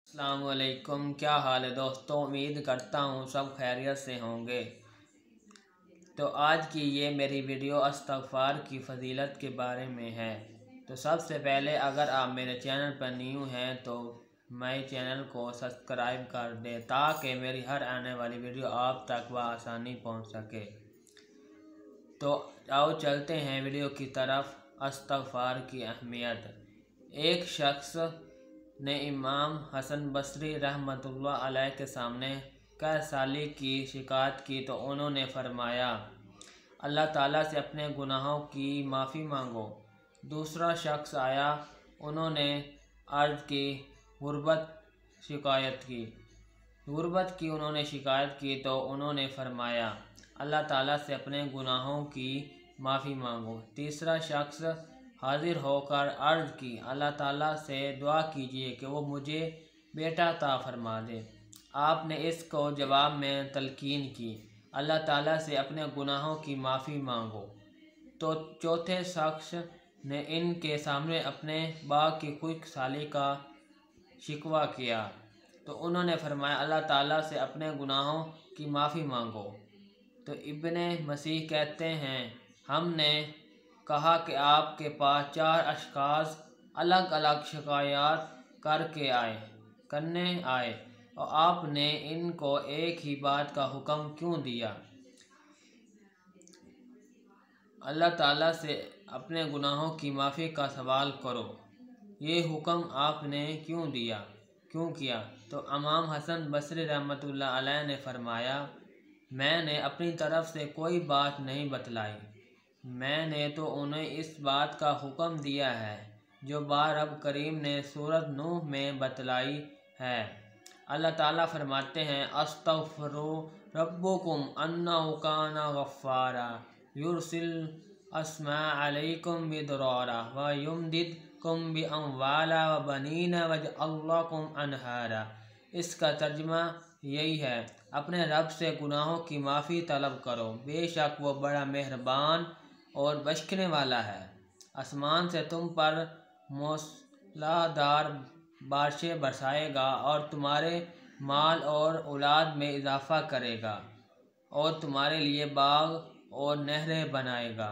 السلام علیکم، کیا حال ہے دوستوں؟ امید کرتا ہوں سب خیریت سے ہوں گے۔ تو آج کی یہ میری ویڈیو استغفار کی فضیلت کے بارے میں ہے۔ تو سب سے پہلے اگر آپ میرے چینل پر نیو ہیں تو میرے چینل کو سبسکرائب کر دیں تاکہ میری ہر آنے والی ویڈیو آپ تک بآسانی پہنچ سکے۔ تو آؤ چلتے ہیں ویڈیو کی طرف۔ استغفار کی اہمیت۔ ایک شخص نے امام حسن بصری رحمۃ اللہ علیہ کے سامنے قحط سالی کی شکایت کی تو انہوں نے فرمایا، اللہ تعالیٰ سے اپنے گناہوں کی معافی مانگو۔ دوسرا شخص آیا، انہوں نے عرض کی، غربت کی انہوں نے شکایت کی تو انہوں نے فرمایا، اللہ تعالیٰ سے اپنے گناہوں کی معافی مانگو۔ تیسرا شخص حاضر ہو کر عرض کی، اللہ تعالیٰ سے دعا کیجیے کہ وہ مجھے بیٹا عطا فرما دے۔ آپ نے اس کو جواب میں تلقین کی، اللہ تعالیٰ سے اپنے گناہوں کی معافی مانگو۔ تو چوتھے شخص نے ان کے سامنے اپنے باغ کی خشک سالی کا شکوہ کیا تو انہوں نے فرمایا، اللہ تعالیٰ سے اپنے گناہوں کی معافی مانگو۔ تو ابن مسیح کہتے ہیں، ہم نے کہا کہ آپ کے پاس 4 اشخاص الگ الگ شکایات کرنے آئے اور آپ نے ان کو ایک ہی بات کا حکم کیوں دیا؟ اللہ تعالیٰ سے اپنے گناہوں کی معافی کا سوال کرو۔ یہ حکم آپ نے کیوں کیا؟ تو امام حسن بصری رحمۃ اللہ علیہ نے فرمایا، میں نے اپنی طرف سے کوئی بات نہیں بتلائی، میں نے تو انہیں اس بات کا حکم دیا ہے جو بات رب کریم نے سورۃ نوح میں بتلائی ہے۔ اللہ تعالیٰ فرماتے ہیں، استغفروا ربکم انہ کان غفارا یرسل السماء علیکم مدرارا ویمددکم باموال وبنین ویجعل لکم انہارا۔ اس کا ترجمہ یہی ہے، اپنے رب سے گناہوں کی معافی طلب کرو، بے شک وہ بڑا مہربان اور بخشنے والا ہے۔ آسمان سے تم پر موسلادھار بارشیں برسائے گا اور تمہارے مال اور اولاد میں اضافہ کرے گا اور تمہارے لیے باغ اور نہریں بنائے گا۔